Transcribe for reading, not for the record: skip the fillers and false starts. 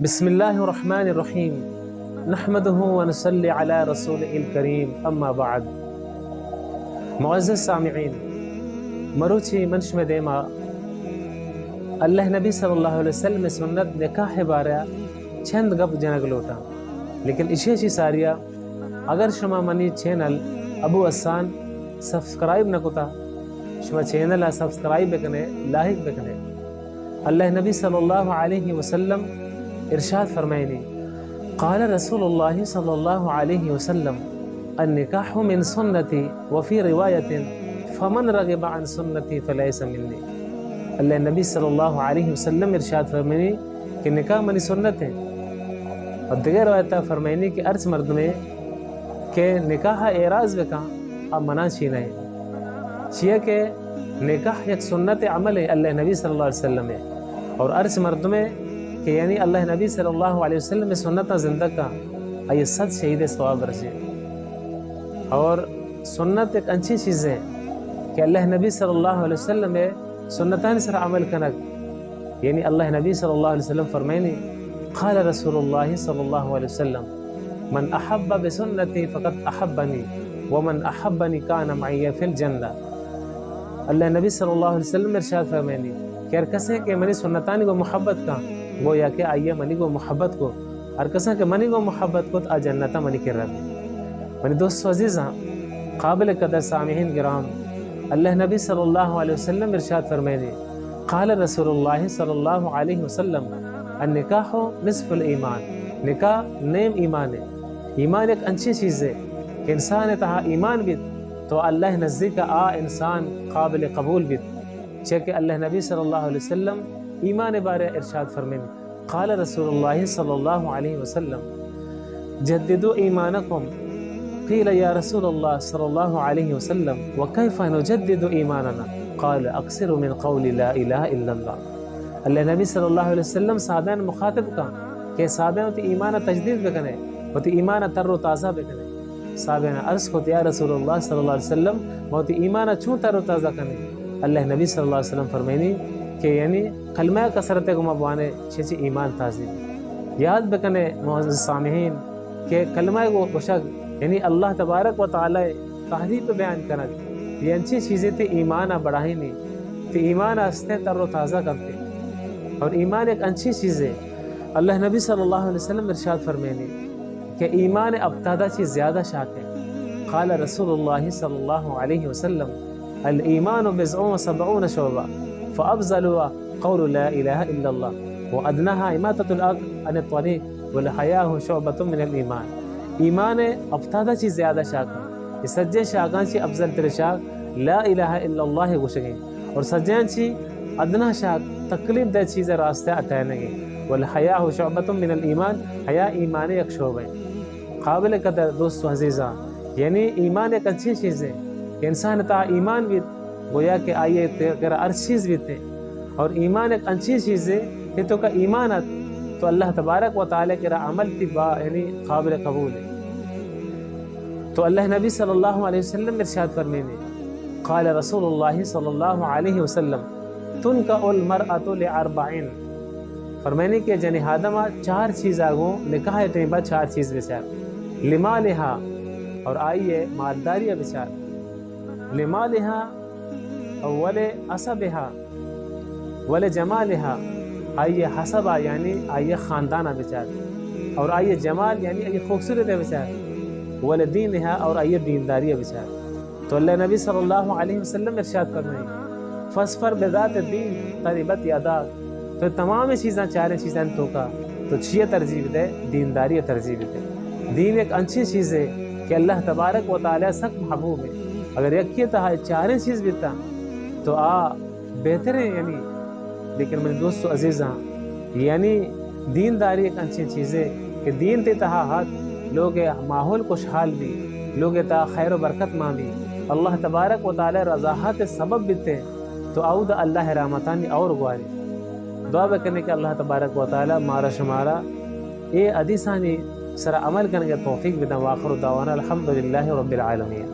بسم اللہ الرحمن الرحیم نحمدہ ونصلی علی رسول الکریم اما بعد. معزز سامعین، مروچی منش میں دیما اللہ نبی صلی اللہ علیہ وسلم سنت نکاح بارہ چند گپ جنگ لوٹا، لیکن اشیشی ساریا اگر شما منی چینل ابو اسان سبسکرائب نکتا شما چینل سبسکرائب بکنے لاحق بکنے. اللہ نبی صلی اللہ علیہ وسلم ارشاد فرمائنی قال رسول اللہ صلی اللہ علیہ وسلم النکاح من سنتی وفی روایت فمن رغب عن سنتی فلیس منی. اللہ نبی صلی اللہ علیہ وسلم ارشاد فرمائنی کہ نکاح منی سنت ہے، اور دیگر روایتہ فرمائنی کہ ارچ مرد میں کہ نکاح اعراض بکا اب منع چھینا ہے چیئے کہ نکاح یک سنت عمل ہے اللہ نبی صلی اللہ علیہ وسلم ہے، اور ارچ مرد میں کہ یعنی اللہ نبی صلی اللہ علیہ وسلم میں سنتہ زندہ کا آئیے صد شہید ثواب رجے. اور سنت ایک اچھی چیز ہے کہ اللہ نبی صلی اللہ علیہ وسلم میں سنتان سر عمل کنک، یعنی اللہ نبی صلی اللہ علیہ وسلم فرمائنی قال رسول اللہ صلی اللہ علیہ وسلم من احب بسنتی فقد احبنی ومن احبنی کان معی فی الجنہ. اللہ نبی صلی اللہ علیہ وسلم ارشاد فرمائنی کہ ہر کسے کہ منی سنتانی کو محبت کا وہ یا کہ آئیے منی کو محبت کو، ہر کسے کہ منی کو محبت کو آ جنتا منی کر رہا ہے. منی دوست عزیزاں، قابل قدر سامعین گرام، اللہ نبی صلی اللہ علیہ وسلم ارشاد فرمائنی قال رسول اللہ صلی اللہ علیہ وسلم النکاح نصف الایمان. نکاح نیم ایمان ہے. ایمان ایک اچھی چیز ہے کہ انسان تہا ایمان بھی تو اللہ نزدیک آ انسان قابل قبول بھی. چاہے اللہ نبی صلی اللہ علیہ وسلم ایمان بارے ارشاد فرمائنی قال رسول اللہ صلی اللہ علیہ وسلم جددوا ایمانکم. قیل یا رسول اللہ صلی اللہ علیہ وسلم وکیف نجدد ایماننا قال اکثر من قول لا الہ الا اللہ. اللہ نبی صلی اللہ علیہ وسلم صحابین مخاطب کا کہ صحابین تی ایمان تجدید بکنے و تی ایمان تر و تازہ بکنے. صحابین عرض کو یا رسول اللہ صلی اللہ علیہ وسلم و تی ایمان چون تر و تازہ کنے. اللہ نبی صلی اللہ علیہ وسلم فرمائنی کہ یعنی کلمہ کثرت کو مبوانے چیچی ایمان تازی. یاد بکنے معزز سامعین کہ کلمہ کو بشک یعنی اللہ تبارک و تعالی تعریف بیان کرد یہ انچی چیزیں تی ایمان بڑھائی نہیں تی ایمان استے تر و تازہ کرتے. اور ایمان ایک اچھی چیز ہے. اللہ نبی صلی اللہ علیہ وسلم ارشاد فرمائنی کہ ایمان ابتدا چیز زیادہ شاک ہے. قال رسول اللہ صلی اللہ علیہ وسلم الایمان بضع و سبعون شعبہ فافضلها قول لا الہ الا اللہ وادناها اماطۃ الاذى عن الطریق والحیاء شعبۃ من الایمان. ایمان ابتدا چیز زیادہ شاک ہے. یہ سجے شاکان چی افضل تر شاک لا الہ الا اللہ گوشگیں، اور سجین چی ادنا شاک تکلیف دہ چیز راستے اٹھائنے گے. والحیاء شعبۃ من الایمان، حیا ایمان ایک شعبہ. قابل قدر دوست و عزیزاں، یعنی ایمان ایک اچھی چیز ہے کہ انسان تا ایمان بھی گویا کہ آئیے تیرا ہر چیز بھی تھے. اور ایمان ایک اچھی چیز ہے کہ تو کا ایمانت تو اللہ تبارک و تعالی کے عمل کی یعنی قابل قبول ہے. تو اللہ نبی صلی اللہ علیہ وسلم ارشاد فرمائنی قال رسول اللہ صلی اللہ علیہ وسلم تنکح المرأة لاربعین. فرمائنی کہ جنی آدمہ چار چیز آگوں نکاح ٹیمبا چار چیز بچار. لمالہا، اور آئیے مالداریہ بچار. لمالہا ول عصبہا ول جمالہا، آئیے حسبہ یعنی آئیے خاندانہ بچار. اور آئیے جمال یعنی آئیے خوبصورت ہے بچار. ول دینہا، اور آئیے دینداریہ بچار. تو اللہ نبی صلی اللہ علیہ وسلم ارشاد فرمائے فاصفر بذات الدین تربت یداک. تو تمام چیزاں چاریں چیزیں تو کا تو چیئے ترجیح دے دینداری ترجیح دے. دین ایک اچھی چیز ہے کہ اللہ تبارک و تعالی سخت محبوب ہے. اگر یکی تہا چاریں چیز بھی تا تو بہتر ہے یعنی. لیکن میرے دوستو عزیزاں، یعنی دینداری ایک اچھی چیز ہے کہ دین تے تہا حق لوگ ماحول خوشحال بھی، لوگ تا خیر و برکت ماں بھی، اللہ تبارک و تعالی رضاحت سبب بھی تے تو آؤ دا اللہ رحمتانی اور گواری. دعا بکرنے کہ اللہ تبارک و تعالی مارا شمارا اے حدیثانی سر عمل کرنے کے توفیق بدن. واخر دعوانا الحمدللہ رب العالمین.